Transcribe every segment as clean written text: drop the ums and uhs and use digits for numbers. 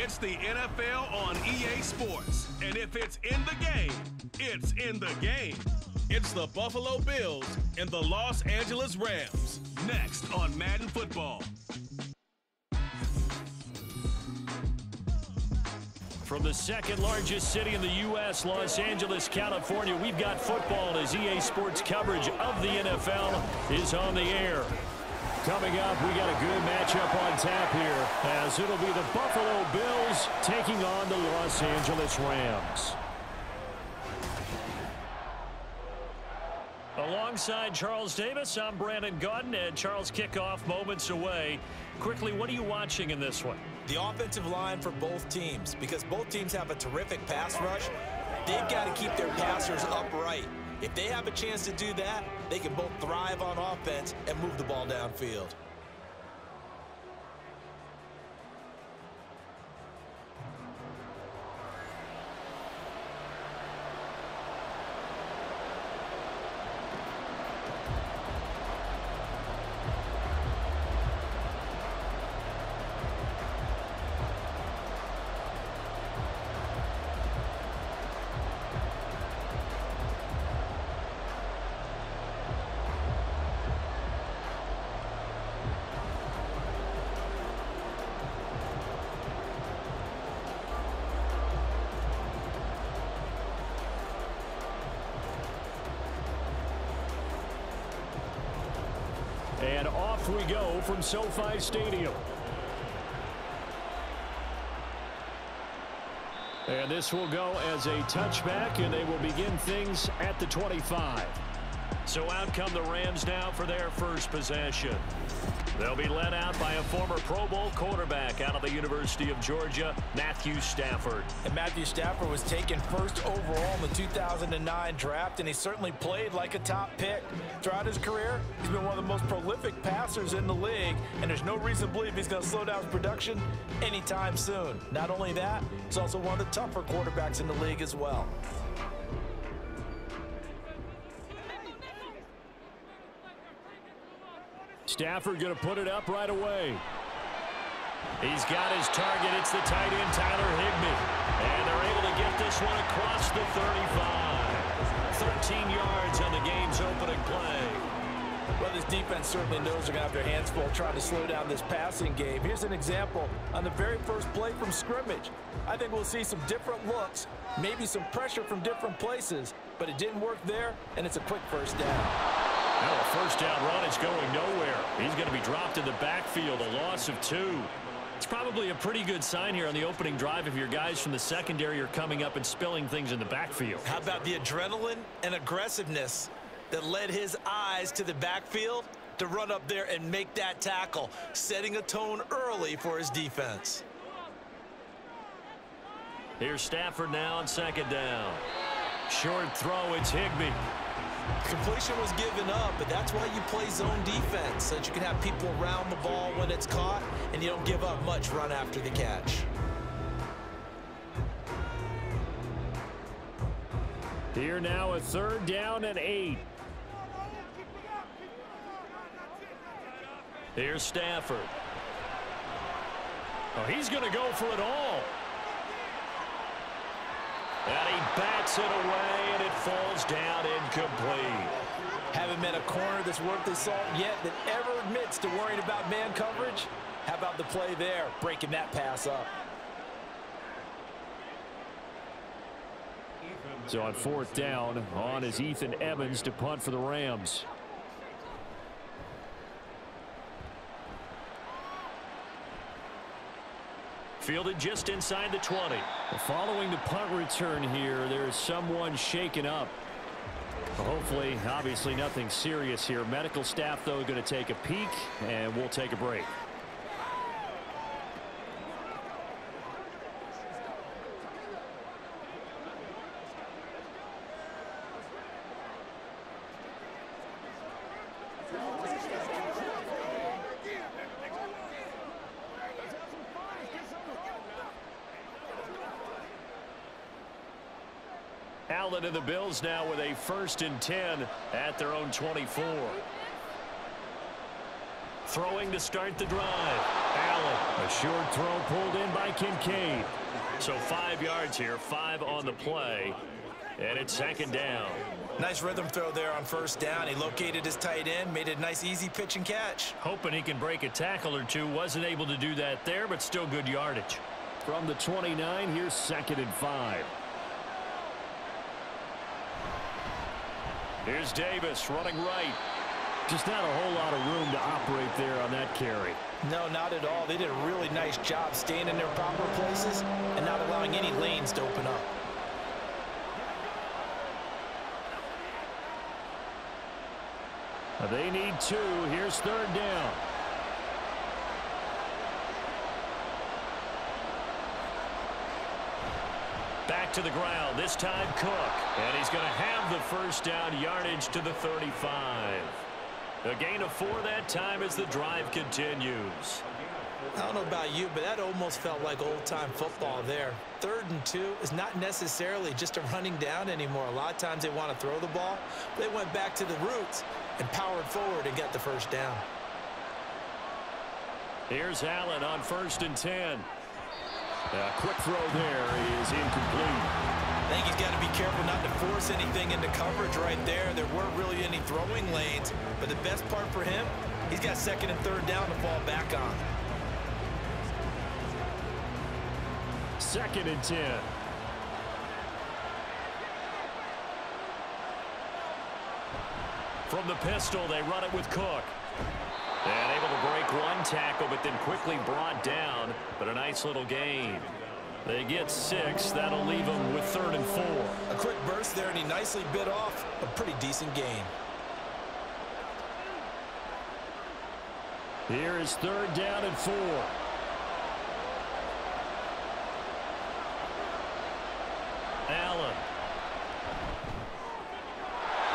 It's the NFL on EA Sports. And if it's in the game, it's in the game. It's the Buffalo Bills and the Los Angeles Rams. Next on Madden Football. From the second largest city in the U.S., Los Angeles, California, we've got football as EA Sports coverage of the NFL is on the air. Coming up, we got a good matchup on tap here as it'll be the Buffalo Bills taking on the Los Angeles Rams. Alongside Charles Davis, I'm Brandon Gaudin, and Charles, kickoff moments away. Quickly, what are you watching in this one? The offensive line for both teams, because both teams have a terrific pass rush. They've got to keep their passers upright. If they have a chance to do that, they can both thrive on offense and move the ball downfield. And off we go from SoFi Stadium. And this will go as a touchback, and they will begin things at the 25. So out come the Rams now for their first possession. They'll be led out by a former Pro Bowl quarterback out of the University of Georgia, Matthew Stafford. And Matthew Stafford was taken first overall in the 2009 draft, and he certainly played like a top pick. Throughout his career, he's been one of the most prolific passers in the league, and there's no reason to believe he's going to slow down his production anytime soon. Not only that, he's also one of the tougher quarterbacks in the league as well. Stafford going to put it up right away. He's got his target. It's the tight end, Tyler Higbee. And they're able to get this one across the 35. 13 yards on the game's opening play. Well, this defense certainly knows they're going to have their hands full trying to slow down this passing game. Here's an example on the very first play from scrimmage. I think we'll see some different looks, maybe some pressure from different places, but it didn't work there, and it's a quick first down. Now a first down run is going nowhere. He's going to be dropped in the backfield, a loss of 2. It's probably a pretty good sign here on the opening drive if your guys from the secondary are coming up and spilling things in the backfield. How about the adrenaline and aggressiveness that led his eyes to the backfield to run up there and make that tackle, setting a tone early for his defense. Here's Stafford now on second down. Short throw, it's Higbee. Completion was given up, but that's why you play zone defense, so that you can have people around the ball when it's caught, and you don't give up much run after the catch. Here now a third down and 8. Here's Stafford. Oh, he's going to go for it all. And he bats it away, and it falls down incomplete. Haven't met a corner that's worth his salt yet that ever admits to worrying about man coverage. How about the play there, breaking that pass up? So on fourth down, on is Ethan Evans to punt for the Rams. Fielded just inside the 20. Following the punt return here, there's someone shaken up. Hopefully, obviously nothing serious here. Medical staff, though, going to take a peek, and we'll take a break. Allen and the Bills now with a 1st and 10 at their own 24. throwing to start the drive. Allen, a short throw pulled in by Kincaid. So 5 yards here, 5 on the play, and it's second down. Nice rhythm throw there on first down. He located his tight end, made a nice easy pitch and catch. Hoping he can break a tackle or two. Wasn't able to do that there, but still good yardage. From the 29, here's 2nd and 5. Here's Davis running right. Just not a whole lot of room to operate there on that carry. No, not at all. They did a really nice job staying in their proper places and not allowing any lanes to open up. They need 2. Here's 3rd down. Back to the ground, this time Cook. And he's going to have the first down, yardage to the 35. A gain of 4 that time as the drive continues. I don't know about you, but that almost felt like old-time football there. 3rd and 2 is not necessarily just a running down anymore. A lot of times they want to throw the ball. They went back to the roots and powered forward and got the first down. Here's Allen on 1st and 10. A quick throw there is incomplete. I think he's got to be careful not to force anything into coverage right there. There weren't really any throwing lanes, but the best part for him, he's got 2nd and 3rd down to fall back on. 2nd and 10. From the pistol, they run it with Cook. And able to break one tackle, but then quickly brought down. But a nice little gain. They get 6. That'll leave them with 3rd and 4. A quick burst there, and he nicely bit off a pretty decent gain. Here is 3rd down and 4. Allen.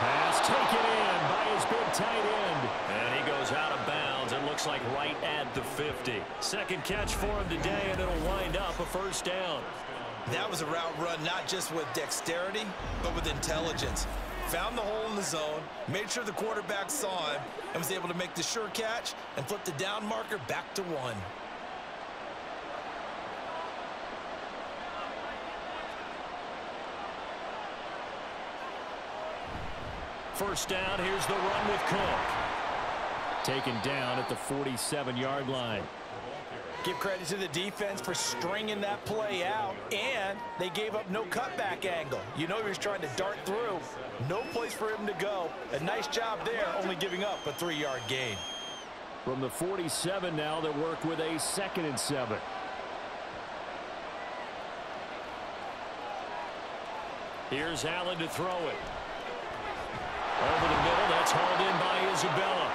Pass taken in by his big tight end. And he goes out of bounds. It looks like right at the 50. Second catch for him today, and it'll wind up a first down. That was a route run not just with dexterity, but with intelligence. Found the hole in the zone, made sure the quarterback saw him, and was able to make the sure catch and flip the down marker back to 1. First down, here's the run with Cook. Taken down at the 47-yard line. Give credit to the defense for stringing that play out, and they gave up no cutback angle. You know he was trying to dart through. No place for him to go. A nice job there, only giving up a 3-yard gain. From the 47 now, they work with a 2nd and 7. Here's Allen to throw it. Over the middle, that's hauled in by Isabella.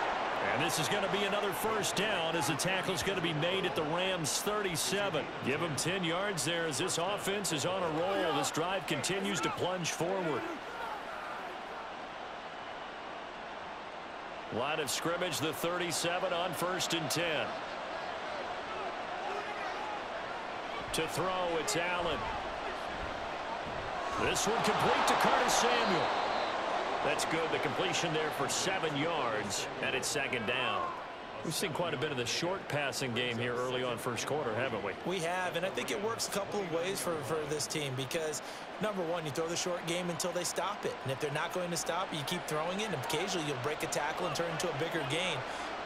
And this is going to be another first down as the tackle is going to be made at the Rams' 37. Give them 10 yards there as this offense is on a roll. This drive continues to plunge forward. Line of scrimmage, the 37 on 1st and 10. To throw, it's Allen. This one complete to Curtis Samuel. That's good. The completion there for 7 yards, and it's 2nd down. We've seen quite a bit of the short passing game here early on first quarter, haven't we? We have, and I think it works a couple of ways for this team because, number one, you throw the short game until they stop it. And if they're not going to stop it, you keep throwing it, and occasionally you'll break a tackle and turn into a bigger gain.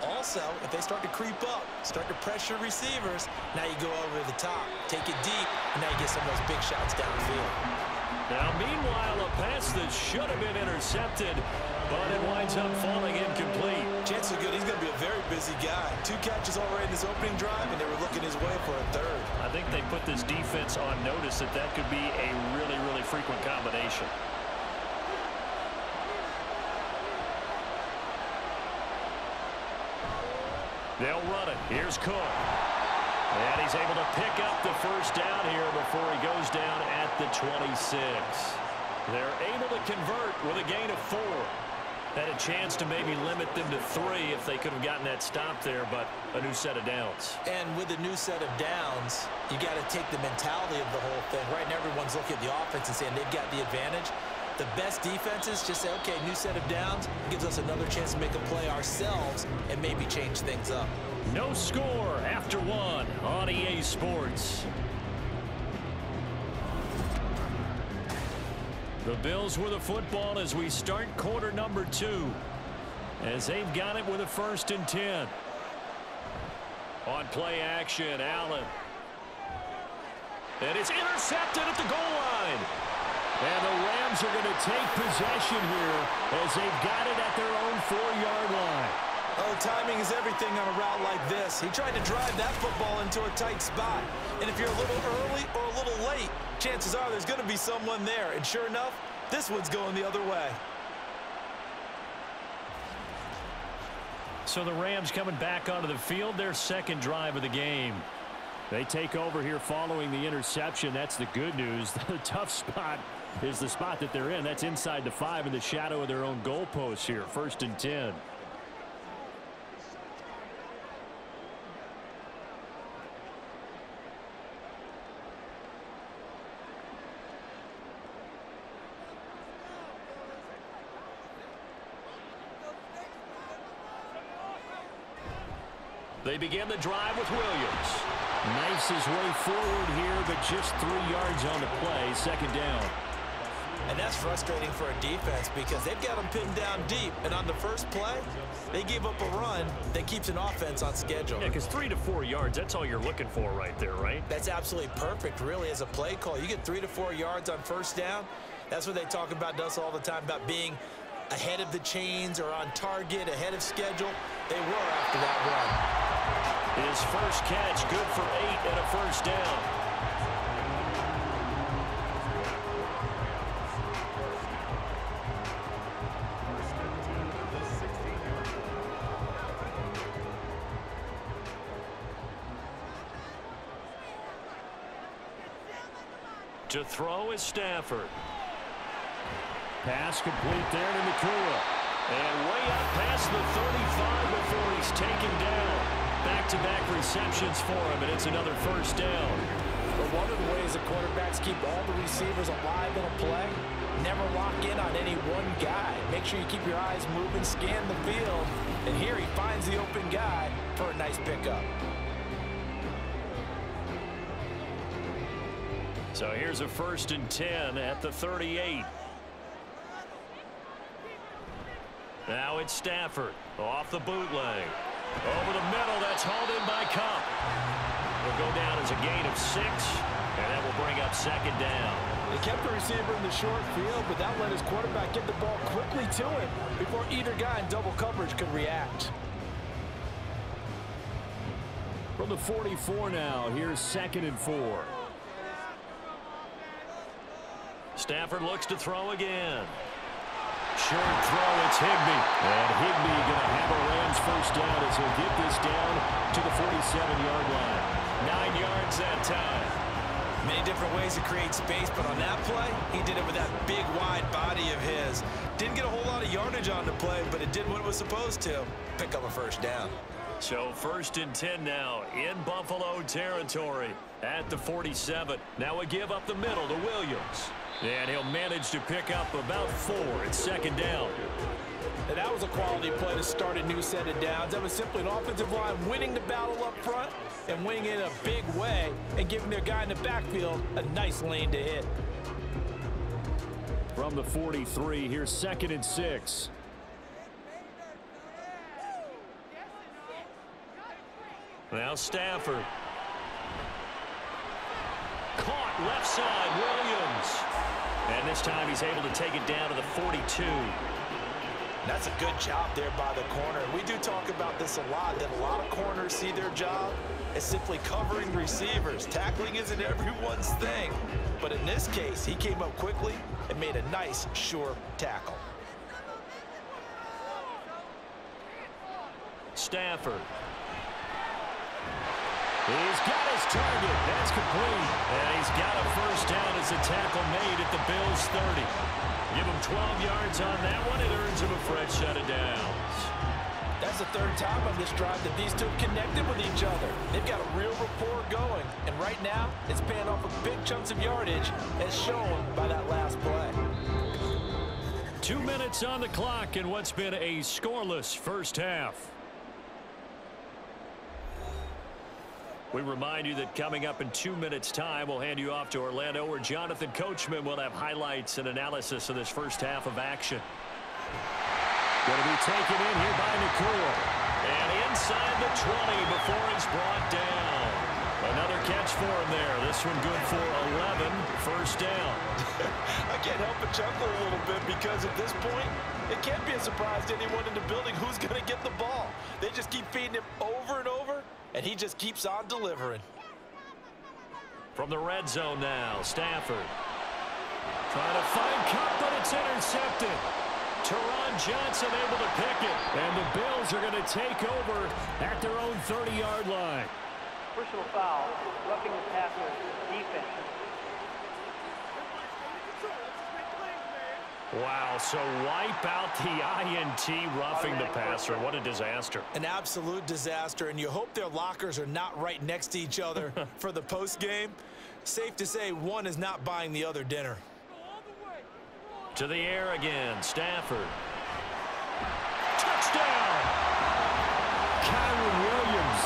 Also, if they start to creep up, start to pressure receivers, now you go over the top, take it deep, and now you get some of those big shots downfield. Now, meanwhile, a pass that should have been intercepted, but it winds up falling incomplete. Chances are good. He's going to be a very busy guy. 2 catches already in this opening drive, and they were looking his way for a 3rd. I think they put this defense on notice that that could be a really, really frequent combination. They'll run it. Here's Cook. And he's able to pick up the first down here before he goes down at the 26. They're able to convert with a gain of 4. Had a chance to maybe limit them to 3 if they could have gotten that stop there, but a new set of downs. And with a new set of downs, you got to take the mentality of the whole thing. Right now, everyone's looking at the offense and saying they've got the advantage. The best defenses just say, okay, new set of downs, gives us another chance to make a play ourselves and maybe change things up. No score after one on EA Sports. The Bills with the football as we start quarter number 2. As they've got it with a 1st and 10. On play action, Allen. And it's intercepted at the goal line. And the Rams are going to take possession here as they've got it at their own 4-yard line. Oh, timing is everything on a route like this. He tried to drive that football into a tight spot. And if you're a little early or a little late, chances are there's going to be someone there. And sure enough, this one's going the other way. So the Rams coming back onto the field, their 2nd drive of the game. They take over here following the interception. That's the good news. The tough spot is the spot that they're in. That's inside the 5 in the shadow of their own goalpost here. 1st and 10. They begin the drive with Williams. Knifes his way forward here, but just 3 yards on the play. 2nd down. And that's frustrating for a defense because they've got them pinned down deep. And on the first play, they gave up a run that keeps an offense on schedule. Yeah, because 3 to 4 yards, that's all you're looking for right there, right? That's absolutely perfect, really, as a play call. You get 3 to 4 yards on 1st down. That's what they talk about us all the time, about being ahead of the chains or on target, ahead of schedule. They were after that run. His first catch, good for 8 and a 1st down. To throw is Stafford. Pass complete there to Nakua. And way up past the 35 before he's taken down. Back-to-back receptions for him, and it's another 1st down. But one of the ways the quarterbacks keep all the receivers alive in a play, never lock in on any one guy. Make sure you keep your eyes moving, scan the field, and here he finds the open guy for a nice pickup. So here's a 1st and 10 at the 38. Now it's Stafford off the bootleg. Over the middle, that's hauled in by Cup. Will go down as a gain of 6, and that will bring up 2nd down. They kept the receiver in the short field, but that let his quarterback get the ball quickly to him before either guy in double coverage could react. From the 44 now, here's 2nd and 4. Stafford looks to throw again. Short throw, it's Higbee. And Higbee going to have a Rams 1st down as he'll get this down to the 47-yard line. 9 yards that time. Many different ways to create space, but on that play, he did it with that big, wide body of his. Didn't get a whole lot of yardage on the play, but it did what it was supposed to. Pick up a 1st down. So 1st and 10 now in Buffalo territory at the 47. Now a give up the middle to Williams. And he'll manage to pick up about 4 at 2nd down. And that was a quality play to start a new set of downs. That was simply an offensive line winning the battle up front and winning it in a big way and giving their guy in the backfield a nice lane to hit. From the 43, here's 2nd and 6. Now Stafford. Caught left side, Williams. And this time he's able to take it down to the 42. That's a good job there by the corner. We do talk about this a lot, that a lot of corners see their job as simply covering receivers. Tackling isn't everyone's thing. But in this case, he came up quickly and made a nice, sure tackle. Stafford. He's got his target. That's complete. And he's got a 1st down as the tackle made at the Bills' 30. Give him 12 yards on that one. It earns him a fresh set of downs. That's is the third time on this drive that these two have connected with each other. They've got a real rapport going, and right now it's paying off with big chunks of yardage, as shown by that last play. 2 minutes on the clock in what's been a scoreless first half. We remind you that coming up in 2 minutes' time, we'll hand you off to Orlando, where Jonathan Coachman will have highlights and analysis of this first half of action. Going to be taken in here by Nakua. And inside the 20 before he's brought down. Another catch for him there. This one good for 11. First down. I can't help but chuckle a little bit because at this point, it can't be a surprise to anyone in the building who's going to get the ball. They just keep feeding him over and over, and he just keeps on delivering. From the red zone now, Stafford. Trying to find Cup, but it's intercepted. Teron Johnson able to pick it. And the Bills are going to take over at their own 30-yard line. Personal foul, roughing the passer, defense. Wow, so wipe out the INT, roughing the passer. What a disaster. An absolute disaster, and you hope their lockers are not right next to each other for the postgame. Safe to say one is not buying the other dinner. To the air again, Stafford. Touchdown! Kyron Williams.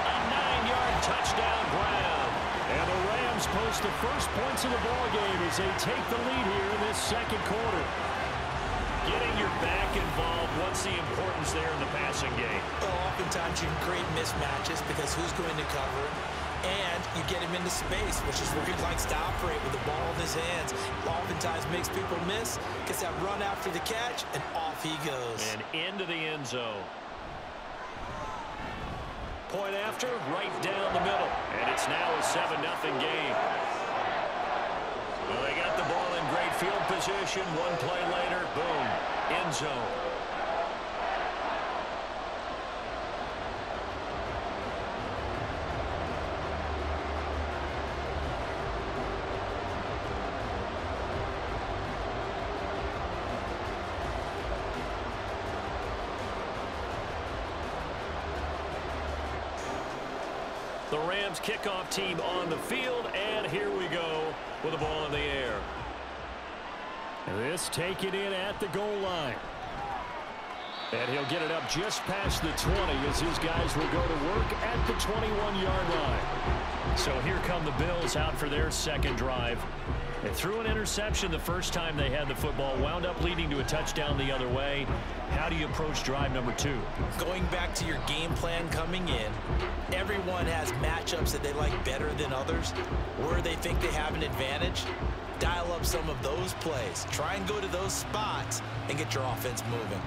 A 9-yard touchdown grab. And the Rams post the first points of the ballgame as they take the lead here in this second quarter. Getting your back involved, what's the importance there in the passing game? Well, oftentimes you can create mismatches because who's going to cover, and you get him into space, which is where he likes to operate with the ball in his hands. Oftentimes makes people miss, gets that run after the catch, and off he goes. And into the end zone. Point after, right down the middle. And it's now a 7-0 game. Well, they got the ball in great field position. One play later, boom, end zone. The Rams kickoff team on the field, and here we go with the ball in the air. This taken in at the goal line. And he'll get it up just past the 20 as his guys will go to work at the 21-yard line. So here come the Bills out for their second drive. They threw an interception the first time they had the football, wound up leading to a touchdown the other way. How do you approach drive number 2? Going back to your game plan coming in, everyone has matchups that they like better than others. Where they think they have an advantage, dial up some of those plays. Try and go to those spots and get your offense moving.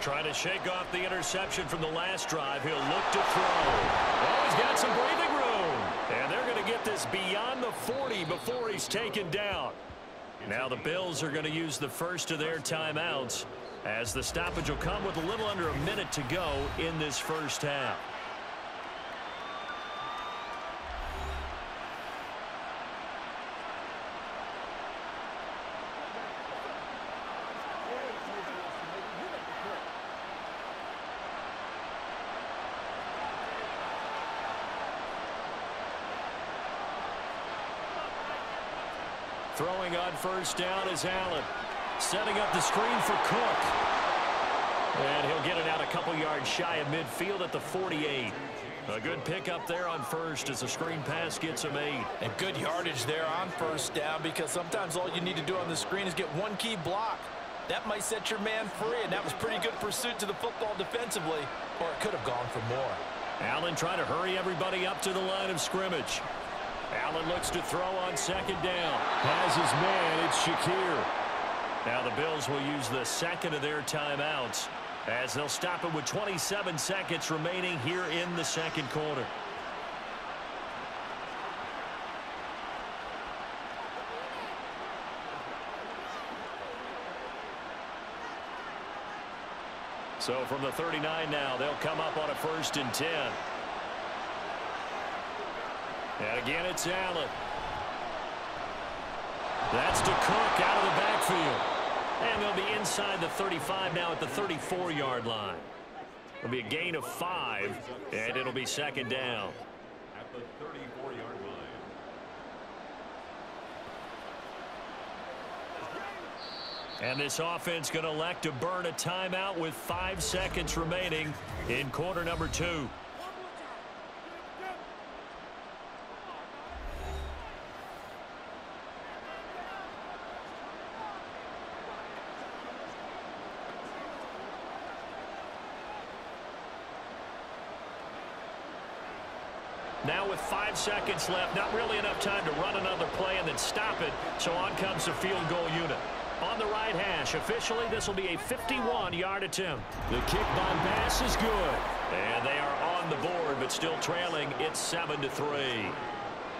Trying to shake off the interception from the last drive. He'll look to throw. Oh, he's got some breathing room. And they're going to get this beyond the 40 before he's taken down. Now the Bills are going to use the first of their timeouts as the stoppage will come with a little under a minute to go in this first half. Throwing on first down is Allen. Setting up the screen for Cook. And he'll get it out a couple yards shy of midfield at the 48. A good pickup there on first as the screen pass gets him 8. And good yardage there on first down, because sometimes all you need to do on the screen is get one key block. That might set your man free, and that was pretty good pursuit to the football defensively, or it could have gone for more. Allen trying to hurry everybody up to the line of scrimmage. Allen looks to throw on second down. Has his man, it's Shakir. Now the Bills will use the second of their timeouts as they'll stop it with 27 seconds remaining here in the second quarter. So from the 39 now, they'll come up on a 1st and 10. And again, it's Allen. That's to Cook out of the backfield. And they'll be inside the 35 now at the 34-yard line. It'll be a gain of 5, and it'll be second down. At the 34-yard line. And this offense going to elect to burn a timeout with 5 seconds remaining in quarter number 2. Now with 5 seconds left, not really enough time to run another play and then stop it, so on comes the field goal unit. On the right hash, officially this will be a 51-yard attempt. The kick by pass is good. And they are on the board, but still trailing. It's 7-3.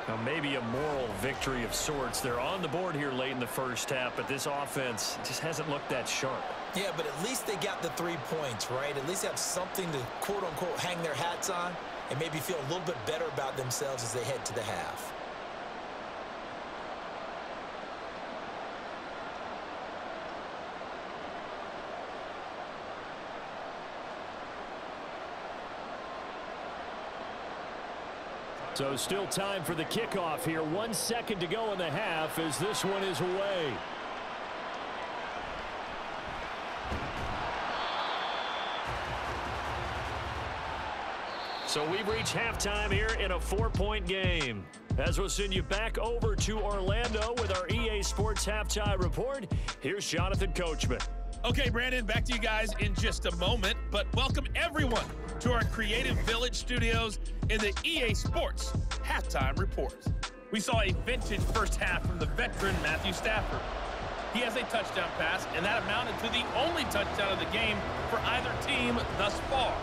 Now maybe a moral victory of sorts. They're on the board here late in the first half, but this offense just hasn't looked that sharp. Yeah, but at least they got the 3 points, right? At least they have something to, quote-unquote, hang their hats on and maybe feel a little bit better about themselves as they head to the half. So still time for the kickoff here. 1 second to go in the half as this one is away. So we've reached halftime here in a 4-point game. As we'll send you back over to Orlando with our EA Sports Halftime Report, here's Jonathan Coachman. Okay, Brandon, back to you guys in just a moment, but welcome everyone to our Creative Village studios in the EA Sports Halftime Report. We saw a vintage first half from the veteran Matthew Stafford. He has a touchdown pass, and that amounted to the only touchdown of the game for either team thus far.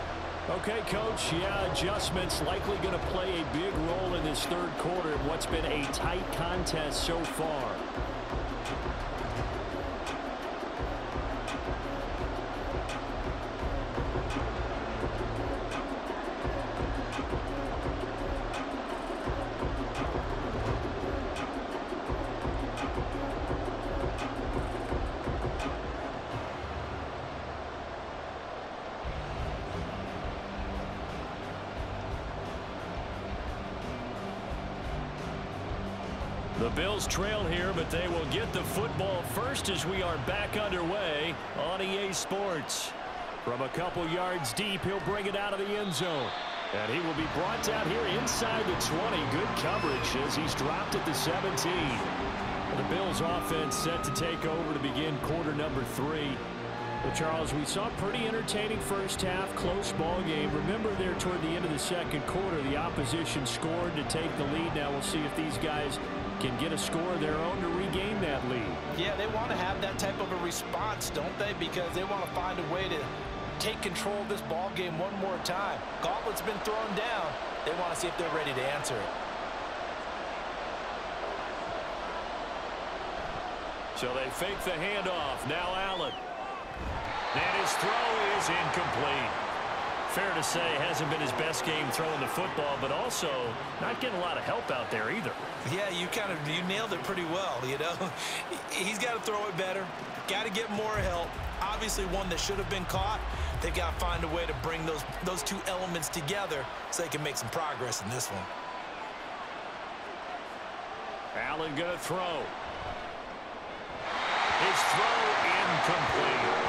Okay, Coach, yeah, adjustments likely going to play a big role in this third quarter in what's been a tight contest so far. The Bills trail here, but they will get the football first as we are back underway on EA Sports. From a couple yards deep, he'll bring it out of the end zone. And he will be brought down here inside the 20. Good coverage as he's dropped at the 17. The Bills offense set to take over to begin quarter number 3. Well, Charles, we saw a pretty entertaining first half, close ball game. Remember there toward the end of the second quarter, the opposition scored to take the lead. Now we'll see if these guys can get a score of their own to regain that lead. Yeah, they want to have that type of a response, don't they? Because they want to find a way to take control of this ball game one more time. Gauntlet's been thrown down. They want to see if they're ready to answer it. So they fake the handoff. Now Allen. And his throw is incomplete. Fair to say, hasn't been his best game throwing the football, but also not getting a lot of help out there either. Yeah, you nailed it pretty well, you know. He's got to throw it better. Got to get more help. Obviously one that should have been caught. They've got to find a way to bring those two elements together so they can make some progress in this one. Allen going to throw. His throw incomplete.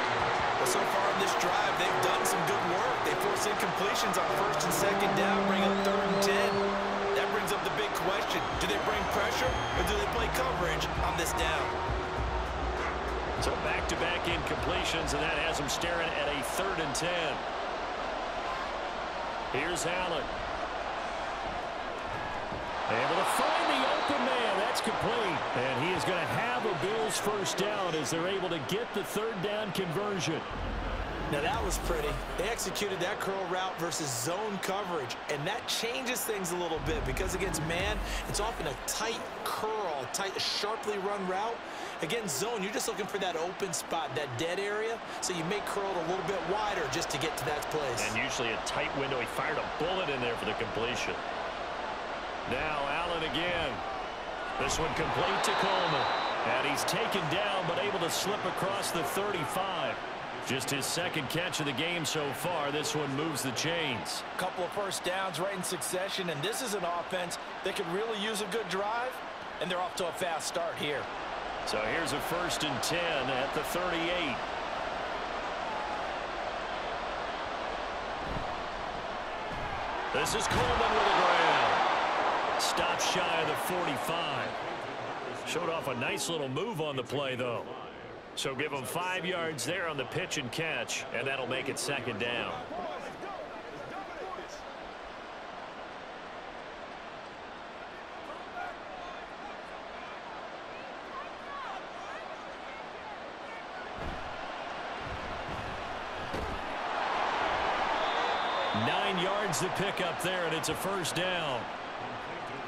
Well, so far in this drive, they've done some good work. They force incompletions on first and second down, bring up 3rd and 10. That brings up the big question. Do they bring pressure or do they play coverage on this down? So back-to-back incompletions, and that has them staring at a 3rd and 10. Here's Allen. Able to find the open man. That's complete. And he is going to have a Bills first down as they're able to get the 3rd down conversion. Now that was pretty. They executed that curl route versus zone coverage, and that changes things a little bit because against man, it's often a tight curl, tight, sharply run route. Against zone, you're just looking for that open spot, that dead area, so you may curl it a little bit wider just to get to that place. And usually a tight window. He fired a bullet in there for the completion. Now Allen again. This one complete to Coleman. And he's taken down, but able to slip across the 35. Just his second catch of the game so far. This one moves the chains. A couple of first downs right in succession, and this is an offense that could really use a good drive, and they're off to a fast start here. So here's a 1st and 10 at the 38. This is Coleman with a grab. Stop shy of the 45. Showed off a nice little move on the play, though. So give him 5 yards there on the pitch and catch, and that'll make it 2nd down. The pick up there, and it's a 1st down.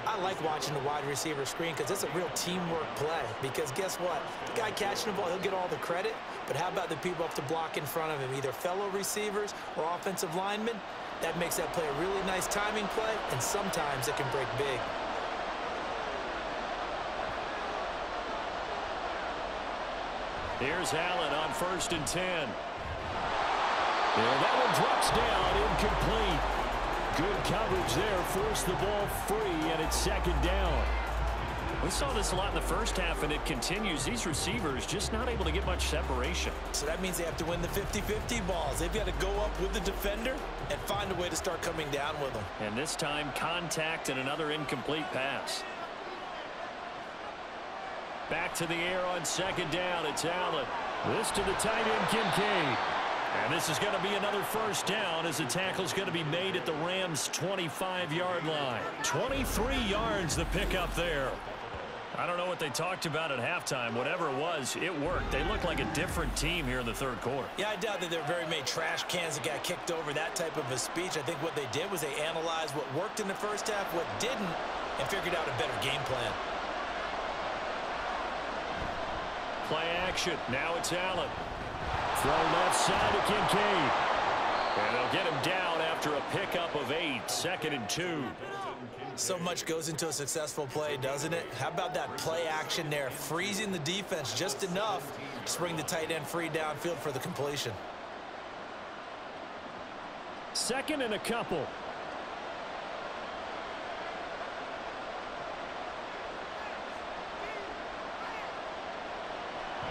I like watching the wide receiver screen because it's a real teamwork play. Because guess what? The guy catching the ball, he'll get all the credit. But how about the people up to block in front of him, either fellow receivers or offensive linemen? That makes that play a really nice timing play, and sometimes it can break big. Here's Allen on 1st and 10. And that one drops down, incomplete. Good coverage there, forced the ball free, and it's 2nd down. We saw this a lot in the first half, and it continues. These receivers just not able to get much separation. So that means they have to win the 50-50 balls. They've got to go up with the defender and find a way to start coming down with them. And this time, contact and another incomplete pass. Back to the air on 2nd down. It's Allen. This to the tight end, Kincaid. And this is going to be another 1st down as the tackle's going to be made at the Rams' 25-yard line. 23 yards the pickup there. I don't know what they talked about at halftime. Whatever it was, it worked. They look like a different team here in the 3rd quarter. Yeah, I doubt that there are very many trash cans that got kicked over, that type of a speech. I think what they did was they analyzed what worked in the first half, what didn't, and figured out a better game plan. Play action. Now it's Allen. Throw left side to Kincaid. And they'll get him down after a pickup of 8. 2nd and 2. So much goes into a successful play, doesn't it? How about that play action there? Freezing the defense just enough to bring the tight end free downfield for the completion. 2nd and a couple.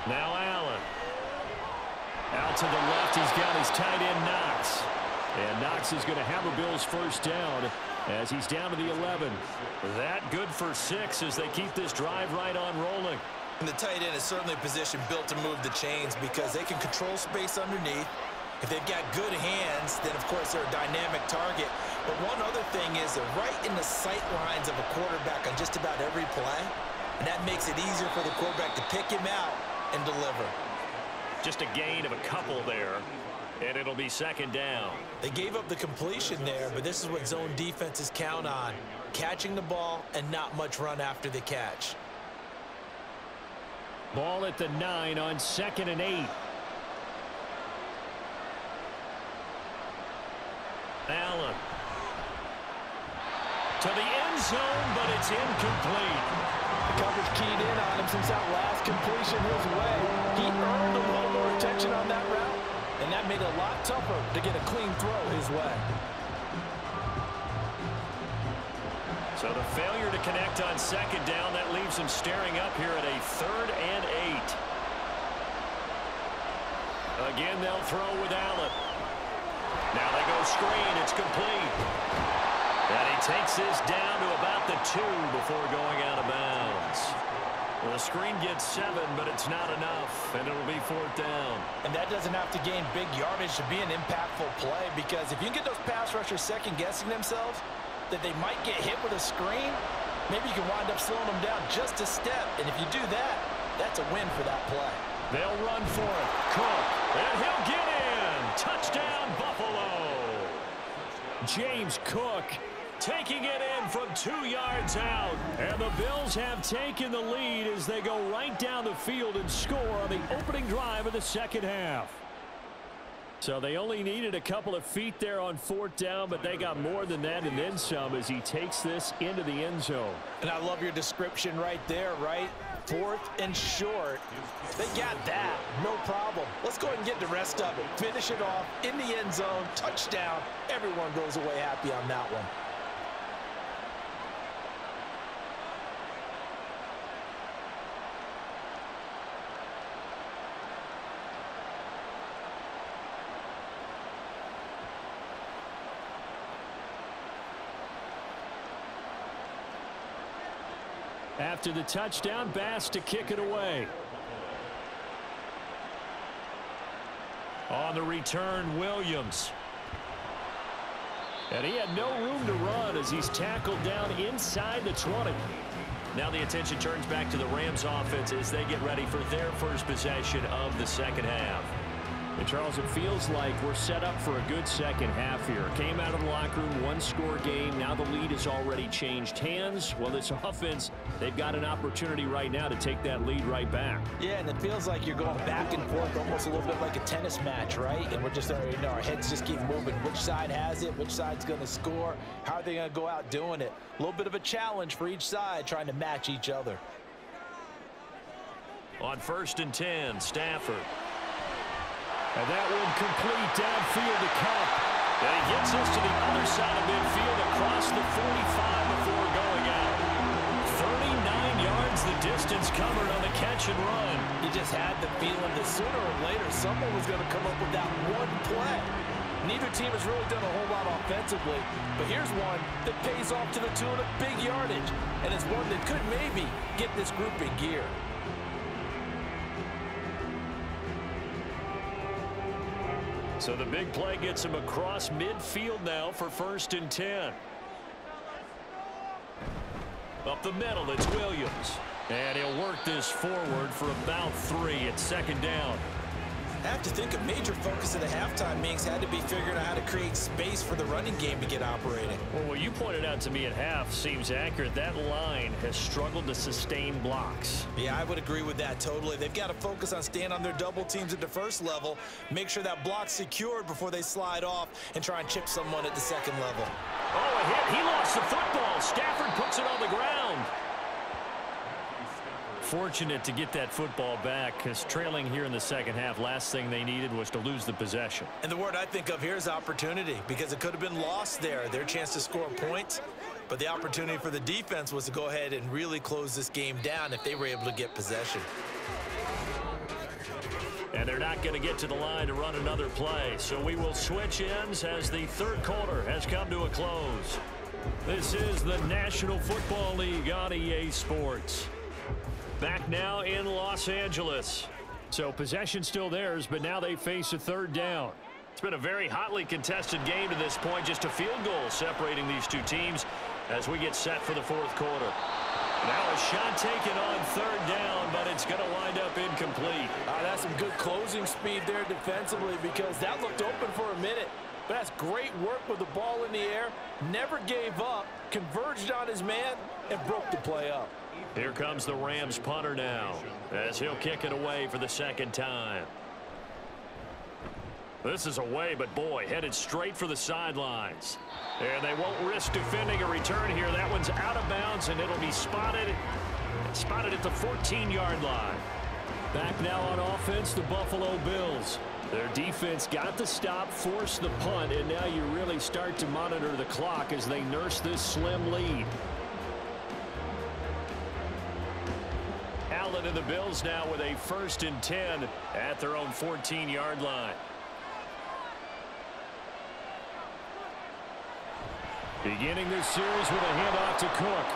Now Allen. Out to the left, he's got his tight end, Knox. And Knox is going to have a Bills 1st down as he's down to the 11. That good for 6 as they keep this drive right on rolling. And the tight end is certainly a position built to move the chains because they can control space underneath. If they've got good hands, then of course they're a dynamic target. But one other thing is they're right in the sight lines of a quarterback on just about every play. And that makes it easier for the quarterback to pick him out and deliver. Just a gain of a couple there, and it'll be 2nd down. They gave up the completion there, but this is what zone defenses count on. Catching the ball and not much run after the catch. Ball at the 9 on 2nd and 8. Allen. To the end zone, but it's incomplete. The coverage keyed in on him since that last completion his way. He earned a little more attention on that route, and that made it a lot tougher to get a clean throw his way. So the failure to connect on 2nd down, that leaves him staring up here at a 3rd and 8. Again, they'll throw with Allen. Now they go screen. It's complete. And he takes this down to about the 2 before going out of bounds. Well, the screen gets 7, but it's not enough, and it'll be 4th down. And that doesn't have to gain big yardage to be an impactful play, because if you can get those pass rushers second-guessing themselves, that they might get hit with a screen, maybe you can wind up slowing them down just a step. And if you do that, that's a win for that play. They'll run for it. Cook, and he'll get in. Touchdown, Buffalo. James Cook taking it in from 2 yards out. And the Bills have taken the lead as they go right down the field and score on the opening drive of the 2nd half. So they only needed a couple of feet there on 4th down, but they got more than that and then some as he takes this into the end zone. And I love your description right there, right? 4th and short. They got that. No problem. Let's go ahead and get the rest of it. Finish it off in the end zone. Touchdown. Everyone goes away happy on that one. After the touchdown, Bass to kick it away. On the return, Williams. And he had no room to run as he's tackled down inside the 20. Now the attention turns back to the Rams offense as they get ready for their first possession of the second half. And Charles, it feels like we're set up for a good second half here. Came out of the locker room, one-score game. Now the lead has already changed hands. Well, this offense, they've got an opportunity right now to take that lead right back. Yeah, and it feels like you're going back and forth, almost a little bit like a tennis match, right? And we're just, our heads just keep moving. Which side has it? Which side's going to score? How are they going to go out doing it? A little bit of a challenge for each side, trying to match each other. On 1st and 10, Stafford. And that one complete downfield to Cup. And he gets us to the other side of midfield across the 45 before going out. 39 yards the distance covered on the catch and run. You just had the feeling that sooner or later someone was going to come up with that one play. Neither team has really done a whole lot offensively, but here's one that pays off to the tune of big yardage, and it's one that could maybe get this group in gear. So the big play gets him across midfield now for 1st and 10. Up the middle, it's Williams. And he'll work this forward for about 3 at 2nd down. I have to think a major focus of the halftime meetings had to be figuring out how to create space for the running game to get operating. Well, what you pointed out to me at half seems accurate. That line has struggled to sustain blocks. Yeah, I would agree with that totally. They've got to focus on staying on their double teams at the first level, make sure that block's secured before they slide off and try and chip someone at the second level. Oh, a hit. He lost the football. Stafford puts it on the ground. Fortunate to get that football back, because trailing here in the second half, last thing they needed was to lose the possession. And the word I think of here is opportunity, because it could have been lost there, their chance to score points. But the opportunity for the defense was to go ahead and really close this game down if they were able to get possession. And they're not going to get to the line to run another play. So we will switch ends as the third quarter has come to a close. This is the National Football League on EA Sports. Back now in Los Angeles. So possession still theirs, but now they face a 3rd down. It's been a very hotly contested game to this point. Just a field goal separating these two teams as we get set for the 4th quarter. Now a shot taken on 3rd down, but it's going to wind up incomplete. That's some good closing speed there defensively, because that looked open for a minute. But that's great work with the ball in the air. Never gave up, converged on his man, and broke the play up. Here comes the Rams punter now as he'll kick it away for the 2nd time. This is away, but boy, headed straight for the sidelines. And they won't risk defending a return here. That one's out of bounds, and it'll be spotted at the 14-yard line. Back now on offense, the Buffalo Bills. Their defense got the stop, forced the punt, and now you really start to monitor the clock as they nurse this slim lead. Allen and the Bills now with a 1st and 10 at their own 14-yard line. Beginning this series with a handoff to Cook.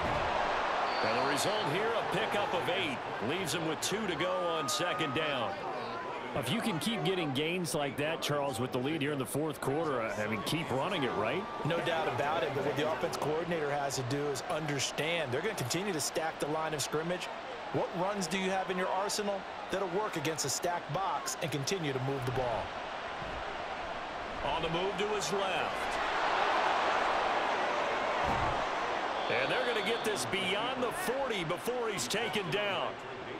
And the result here, a pickup of 8. Leaves him with 2 to go on 2nd down. If you can keep getting gains like that, Charles, with the lead here in the 4th quarter, I mean, keep running it, right? No doubt about it, but what the offense coordinator has to do is understand they're going to continue to stack the line of scrimmage. What runs do you have in your arsenal that'll work against a stacked box and continue to move the ball? On the move to his left. And they're going to get this beyond the 40 before he's taken down.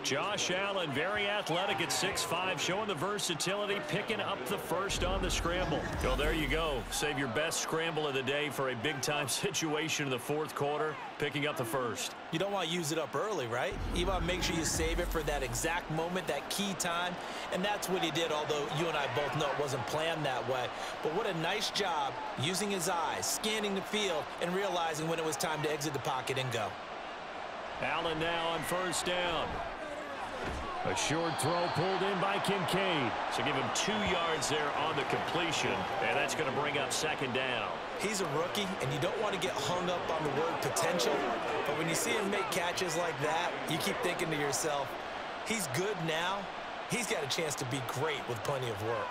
Josh Allen, very athletic at 6'5", showing the versatility, picking up the first on the scramble. Well, there you go. Save your best scramble of the day for a big-time situation in the fourth quarter, picking up the first. You don't want to use it up early, right? You want to make sure you save it for that exact moment, that key time, and that's what he did, although you and I both know it wasn't planned that way. But what a nice job using his eyes, scanning the field, and realizing when it was time to exit the pocket and go. Allen now on first down. A short throw pulled in by Kincaid. So give him 2 yards there on the completion, and that's going to bring up second down. He's a rookie, and you don't want to get hung up on the word potential. But when you see him make catches like that, you keep thinking to yourself, he's good now. He's got a chance to be great with plenty of work.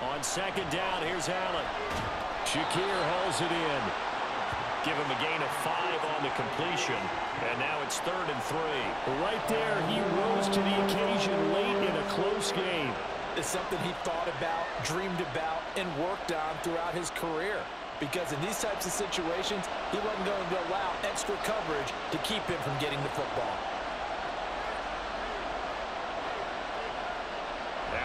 On second down, here's Allen. Shakir hauls it in. Give him a gain of 5 on the completion. And now it's 3rd and 3. Right there, he rose to the occasion late in a close game. It's something he thought about, dreamed about, and worked on throughout his career. Because in these types of situations, he wasn't going to allow extra coverage to keep him from getting the football.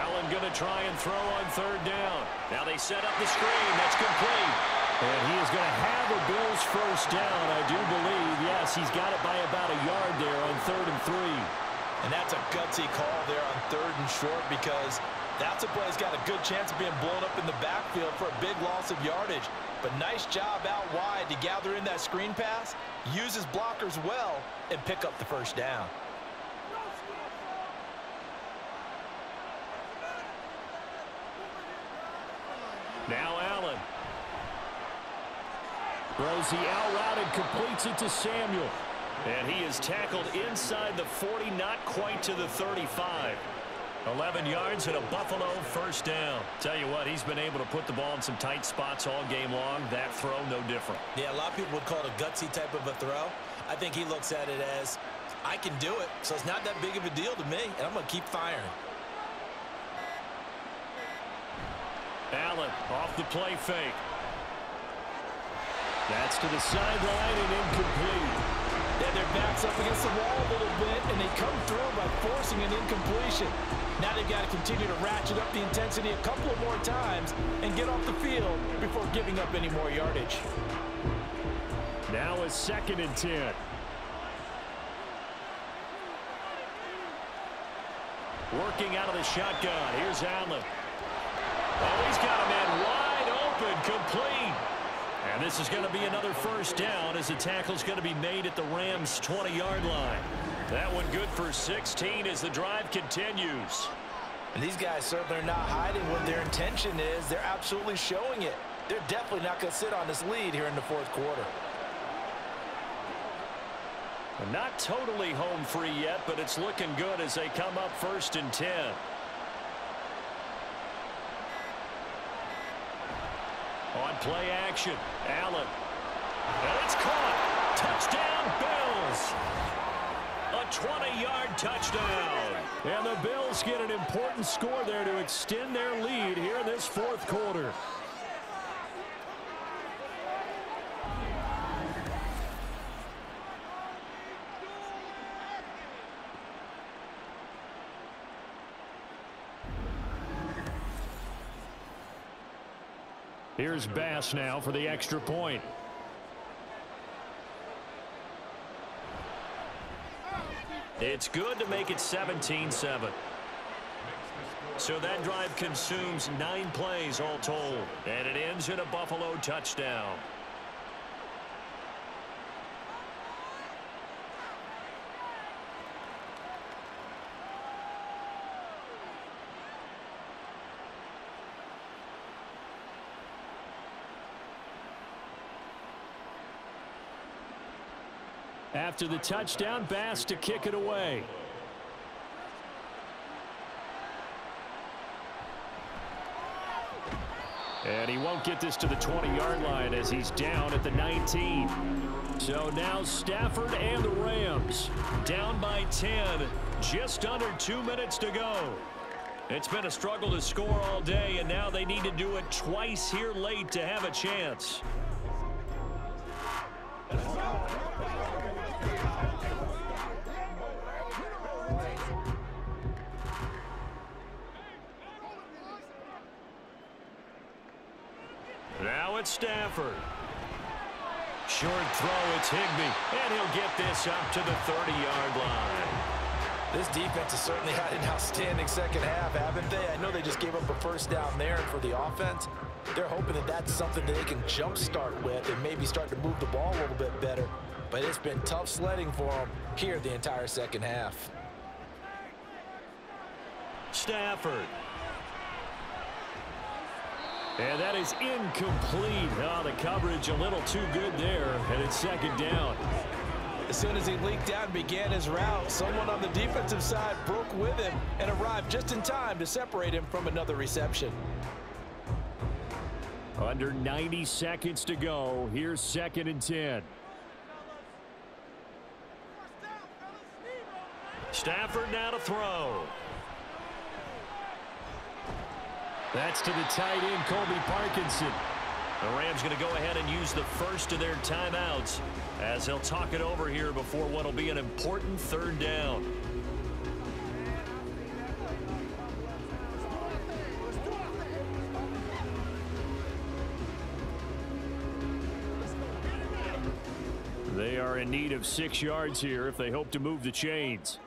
Allen going to try and throw on 3rd down. Now they set up the screen. That's complete. And he is going to have a Bills first down, I do believe. Yes, he's got it by about a yard there on 3rd and 3. And that's a gutsy call there on 3rd and short, because that's a play that's got a good chance of being blown up in the backfield for a big loss of yardage. But nice job out wide to gather in that screen pass, use his blockers well, and pick up the first down. Now Allen. Throws the out route and completes it to Samuel. And he is tackled inside the 40, not quite to the 35. 11 yards and a Buffalo first down. Tell you what, he's been able to put the ball in some tight spots all game long. That throw, no different. Yeah, a lot of people would call it a gutsy type of a throw. I think he looks at it as, I can do it, so it's not that big of a deal to me, and I'm going to keep firing. Allen off the play fake. That's to the sideline and incomplete. Yeah, their back's up against the wall a little bit, and they come through by forcing an incompletion. Now they've got to continue to ratchet up the intensity a couple of more times and get off the field before giving up any more yardage. Now a 2nd and 10. Working out of the shotgun. Here's Allen. Oh, he's got a man wide open, complete. And this is going to be another first down as the tackle's going to be made at the Rams' 20-yard line. That one good for 16 as the drive continues. And these guys certainly are not hiding what their intention is. They're absolutely showing it. They're definitely not going to sit on this lead here in the fourth quarter. Not totally home free yet, but it's looking good as they come up 1st and 10. On play action, Allen. And it's caught. Touchdown, Bills. A 20-yard touchdown. And the Bills get an important score there to extend their lead here in this fourth quarter. Here's Bass now for the extra point. It's good to make it 17-7. So that drive consumes 9 plays all told. And it ends in a Buffalo touchdown. After the touchdown, Bass to kick it away. And he won't get this to the 20-yard line as he's down at the 19. So now Stafford and the Rams down by 10. Just under 2 minutes to go. It's been a struggle to score all day, and now they need to do it twice here late to have a chance. it's Stafford. Short throw, it's Higbee, and he'll get this up to the 30-yard line. This defense has certainly had an outstanding second half, haven't they? I know they just gave up a first down there, and for the offense, they're hoping that that's something that they can jumpstart with and maybe start to move the ball a little bit better. But it's been tough sledding for them here the entire second half. Stafford. And that is incomplete. Oh, the coverage a little too good there, and it's second down. As soon as he leaked out and began his route, someone on the defensive side broke with him and arrived just in time to separate him from another reception. Under 90 seconds to go. Here's 2nd and 10. Stafford now to throw. That's to the tight end, Colby Parkinson. The Rams going to go ahead and use the first of their timeouts as they'll talk it over here before what will be an important 3rd down. They are in need of 6 yards here if they hope to move the chains.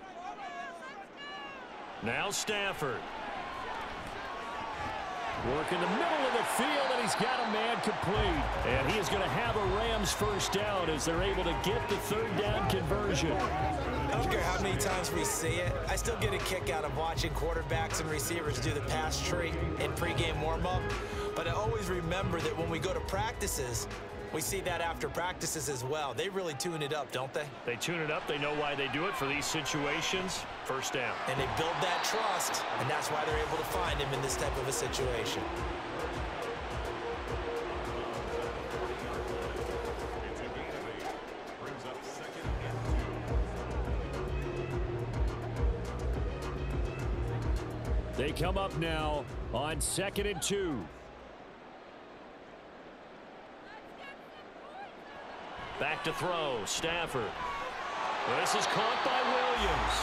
Now Stafford. Work in the middle of the field, and he's got a man complete. And he is going to have a Rams first down as they're able to get the 3rd down conversion. I don't care how many times we see it. I still get a kick out of watching quarterbacks and receivers do the pass tree in pregame warm-up. But I always remember that when we go to practices, we see that after practices as well. They really tune it up, don't they? They tune it up. They know why they do it for these situations. First down. And they build that trust, and that's why they're able to find him in this type of a situation. Brings up 2nd and 2. They come up now on 2nd and 2. Back to throw, Stafford. This is caught by Williams.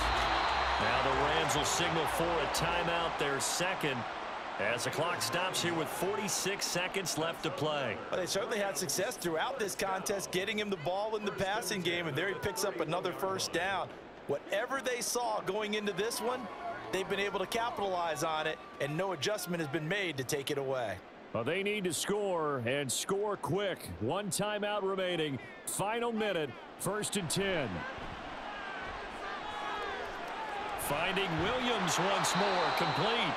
Now the Rams will signal for a timeout, their 2nd, as the clock stops here with 46 seconds left to play. Well, they certainly had success throughout this contest, getting him the ball in the passing game, and there he picks up another first down. Whatever they saw going into this one, they've been able to capitalize on it, and no adjustment has been made to take it away. Well, they need to score, and score quick. 1 timeout remaining. Final minute, 1st and 10. Finding Williams once more, complete.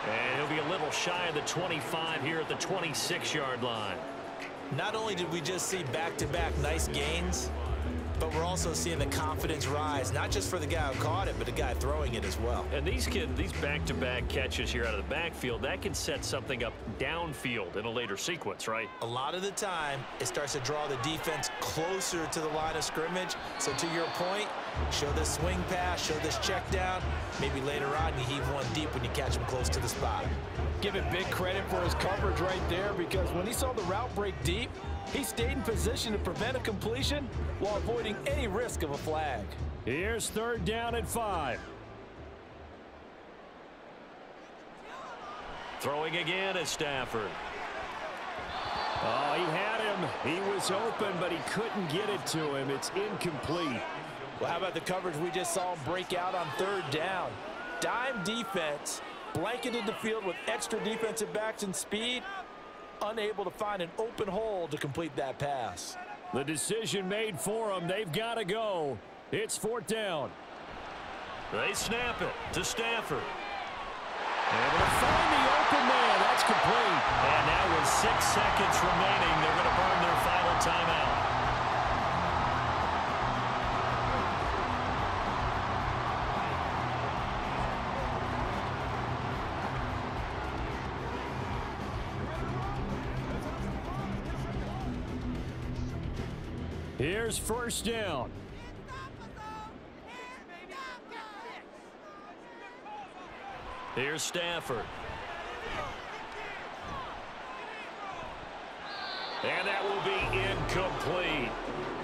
And he'll be a little shy of the 25 here at the 26-yard line. Not only did we just see back-to-back nice gains, but we're also seeing the confidence rise, not just for the guy who caught it, but the guy throwing it as well. And these back-to-back catches here out of the backfield, that can set something up downfield in a later sequence, right? A lot of the time, it starts to draw the defense closer to the line of scrimmage. So to your point, show this swing pass, show this check down. Maybe later on, you heave one deep when you catch him close to the spot. Give it big credit for his coverage right there, because when he saw the route break deep, he stayed in position to prevent a completion while avoiding any risk of a flag. Here's 3rd down and 5. Throwing again is Stafford. Oh, he had him. He was open, but he couldn't get it to him. It's incomplete. Well, how about the coverage we just saw him break out on 3rd down? Dime defense, blanketed the field with extra defensive backs and speed, unable to find an open hole to complete that pass. The decision made for them. They've got to go. It's 4th down. They snap it to Stafford. Able to find the open man. That's complete. And now with 6 seconds remaining, they're going to burn their final timeout. Here's 1st down. Here's Stafford. And that will be incomplete.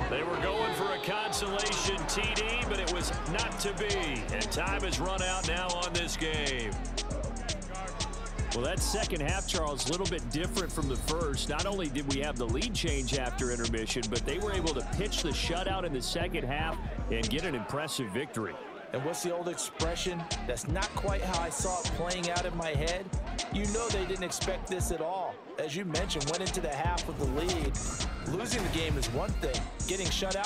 They were going for a consolation TD, but it was not to be. And time has run out now on this game. Well, that second half, Charles, a little bit different from the first. Not only did we have the lead change after intermission, but they were able to pitch the shutout in the second half and get an impressive victory. And what's the old expression? That's not quite how I saw it playing out in my head. You know they didn't expect this at all. As you mentioned, went into the half with the lead. Losing the game is one thing. Getting shut out